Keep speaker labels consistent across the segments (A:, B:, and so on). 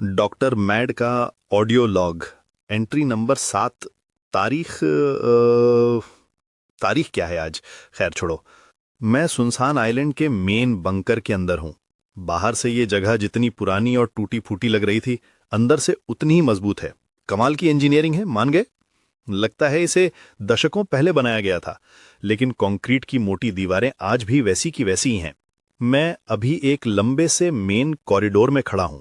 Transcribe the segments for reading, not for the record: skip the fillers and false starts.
A: Doctor mad का audio log, entry number 7। तारीख तारीख क्या है आज? खैर छोड़ो। मैं सुनसान आइलैंड के मेन बंकर के अंदर हूं। बाहर से ये जगह जितनी पुरानी और टूटी फूटी लग रही थी, अंदर से उतनी ही मजबूत है। कमाल की इंजीनियरिंग है, मान गए? लगता है इसे दशकों पहले बनाया गया था, लेकिन कंक्रीट की मोटी दीवारें आज भी वैसी की वैसी ही हैं। मैं अभी एक लंबे से मेन कॉरिडोर में खड़ा हूं।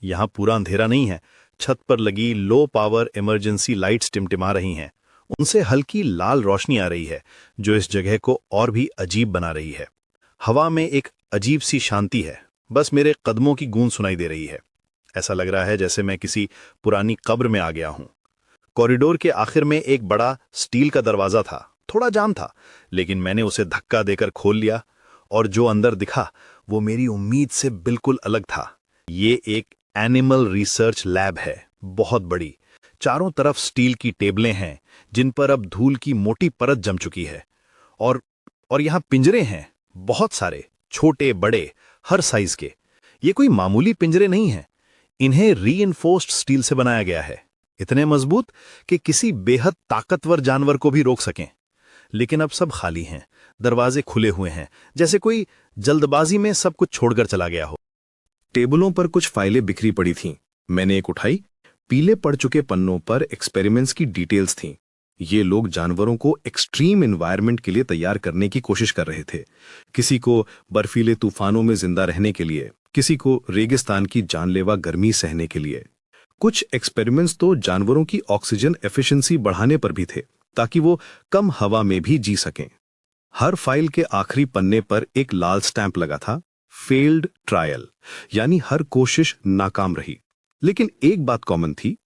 A: यहां पूरा अंधेरा नहीं है। छत पर लगी लो पावर इमरजेंसी लाइट्स टिमटिमा रही हैं। उनसे हल्की लाल रोशनी आ रही है, जो इस जगह को और भी अजीब बना रही है। हवा में एक अजीब सी शांति है। बस मेरे कदमों की गूंज सुनाई दे रही है। ऐसा लग रहा है जैसे मैं किसी पुरानी कब्र में आ गया हूं। कॉरिडोर के आखिर में एक बड़ा स्टील का दरवाजा था। थोड़ा जाम था, लेकिन मैंने उसे धक्का देकर खोल लिया, और जो अंदर दिखा वो मेरी उम्मीद से बिल्कुल अलग था। ये एक एनिमल रिसर्च लैब है, बहुत बड़ी। चारों तरफ स्टील की टेबलें हैं, जिन पर अब धूल की मोटी परत जम चुकी है। और और यहां पिंजरे हैं, बहुत सारे, छोटे बड़े, हर साइज के। ये कोई मामूली पिंजरे नहीं हैं। इन्हें रीइंफोर्स्ड स्टील से बनाया गया है, इतने मजबूत कि किसी बेहद ताकतवर जानवर को भी रोक सकें। लेकिन अब सब खाली हैं, दरवाजे खुले हुए हैं, जैसे कोई जल्दबाजी में सब कुछ छोड़कर चला गया हो।
B: टेबलों पर कुछ फाइलें बिखरी पड़ी थीं। मैंने एक उठाई। पीले पड़ चुके पन्नों पर एक्सपेरिमेंट्स की डिटेल्स थीं। ये लोग जानवरों को एक्सट्रीम एनवायरनमेंट के लिए तैयार करने की कोशिश कर रहे थे। किसी को बर्फीले तूफानों में जिंदा रहने के लिए, किसी को रेगिस्तान की जानलेवा गर्मी सहने के लिए। कुछ एक्सपेरिमेंट्स तो जानवरों की ऑक्सीजन एफिशिएंसी बढ़ाने पर भी थे, ताकि वो कम हवा में भी जी सकें। हर फाइल के आखिरी पन्ने पर एक लाल स्टैंप लगा था, फेल्ड ट्रायल, यानी हर कोशिश नाकाम रही। लेकिन एक बात कॉमन थी।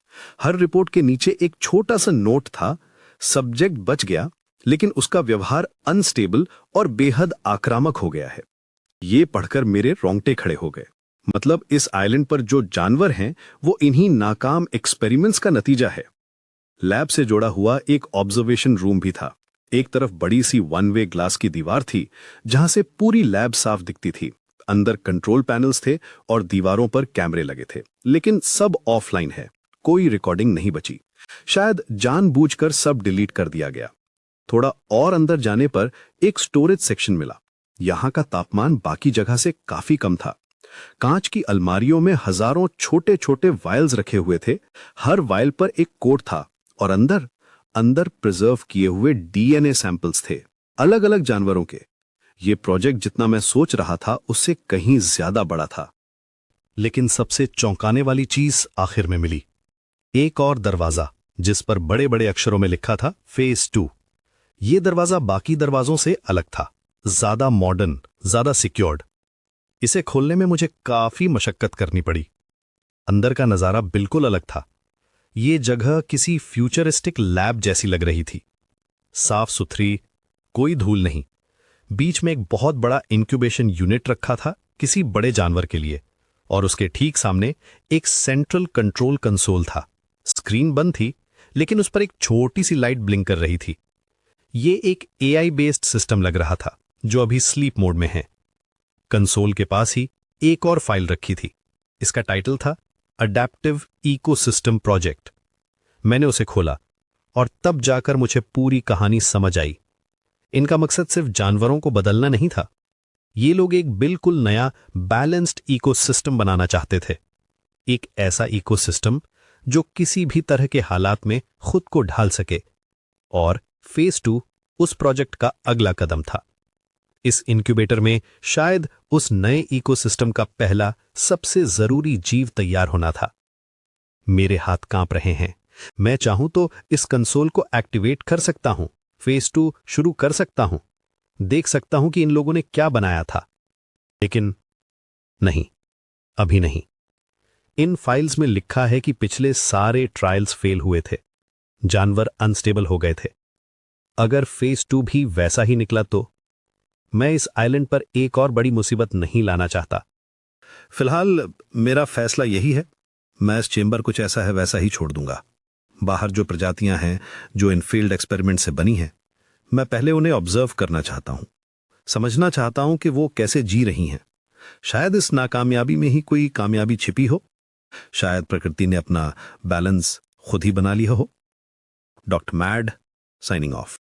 B: हर रिपोर्ट के नीचे एक छोटा सा नोट था, सब्जेक्ट बच गया, लेकिन उसका व्यवहार अनस्टेबल और बेहद आक्रामक हो गया है। ये पढ़कर मेरे रोंगटे खड़े हो गए। मतलब इस आइलैंड पर जो जानवर हैं, वो इन्हीं नाकाम एक्सपेरिमेंट्स का नतीजा है। लैब से जुड़ा हुआ एक ऑब्जर्वेशन रूम भी था। एक तरफ बड़ी सी वन वे ग्लास की दीवार थी, जहां से पूरी लैब साफ दिखती थी। अंदर कंट्रोल पैनल्स थे और दीवारों पर कैमरे लगे थे, लेकिन सब ऑफलाइन है। कोई रिकॉर्डिंग नहीं बची। शायद जानबूझकर सब डिलीट कर दिया गया। थोड़ा और अंदर जाने पर एक स्टोरेज सेक्शन मिला। यहां का तापमान बाकी जगह से काफी कम था। कांच की अलमारियों में हजारों छोटे छोटे वायल्स रखे हुए थे। हर वायल पर एक कोड था, और अंदर अंदर प्रिजर्व किए हुए डीएनए सैंपल्स थे, अलग अलग जानवरों के। ये प्रोजेक्ट जितना मैं सोच रहा था, उससे कहीं ज्यादा बड़ा था।
A: लेकिन सबसे चौंकाने वाली चीज आखिर में मिली। एक और दरवाजा, जिस पर बड़े बड़े अक्षरों में लिखा था फेज 2। ये दरवाजा बाकी दरवाजों से अलग था, ज्यादा मॉडर्न, ज्यादा सिक्योर्ड। इसे खोलने में मुझे काफी मशक्कत करनी पड़ी। अंदर का नजारा बिल्कुल अलग था। ये जगह किसी फ्यूचरिस्टिक लैब जैसी लग रही थी। साफ सुथरी, कोई धूल नहीं। बीच में एक बहुत बड़ा इंक्यूबेशन यूनिट रखा था, किसी बड़े जानवर के लिए, और उसके ठीक सामने एक सेंट्रल कंट्रोल कंसोल था। स्क्रीन बंद थी, लेकिन उस पर एक छोटी सी लाइट ब्लिंक कर रही थी। ये एक एआई बेस्ड सिस्टम लग रहा था, जो अभी स्लीप मोड में है। कंसोल के पास ही एक और फाइल रखी थी। इसका टाइटल था अडैप्टिव इकोसिस्टम प्रोजेक्ट। मैंने उसे खोला, और तब जाकर मुझे पूरी कहानी समझ आई। इनका मकसद सिर्फ जानवरों को बदलना नहीं था। ये लोग एक बिल्कुल नया बैलेंस्ड इकोसिस्टम बनाना चाहते थे। एक ऐसा इकोसिस्टम जो किसी भी तरह के हालात में खुद को ढाल सके। और फेज 2 उस प्रोजेक्ट का अगला कदम था। इस इंक्यूबेटर में शायद उस नए इकोसिस्टम का पहला, सबसे जरूरी जीव तैयार होना था। मेरे हाथ कांप रहे हैं। मैं चाहूं तो इस कंसोल को एक्टिवेट कर सकता हूं, फेज 2 शुरू कर सकता हूं, देख सकता हूं कि इन लोगों ने क्या बनाया था। लेकिन नहीं, अभी नहीं। इन फाइल्स में लिखा है कि पिछले सारे ट्रायल्स फेल हुए थे। जानवर अनस्टेबल हो गए थे। अगर फेज 2 भी वैसा ही निकला तो मैं इस आइलैंड पर एक और बड़ी मुसीबत नहीं लाना चाहता। फिलहाल मेरा फैसला यही है। मैं इस चेंबर कुछ ऐसा है वैसा ही छोड़ दूंगा। बाहर जो प्रजातियां हैं, जो इन फील्ड एक्सपेरिमेंट से बनी हैं, मैं पहले उन्हें ऑब्जर्व करना चाहता हूं, समझना चाहता हूं कि वो कैसे जी रही हैं। शायद इस नाकामयाबी में ही कोई कामयाबी छिपी हो। शायद प्रकृति ने अपना बैलेंस खुद ही बना लिया हो। Doctor mad signing off.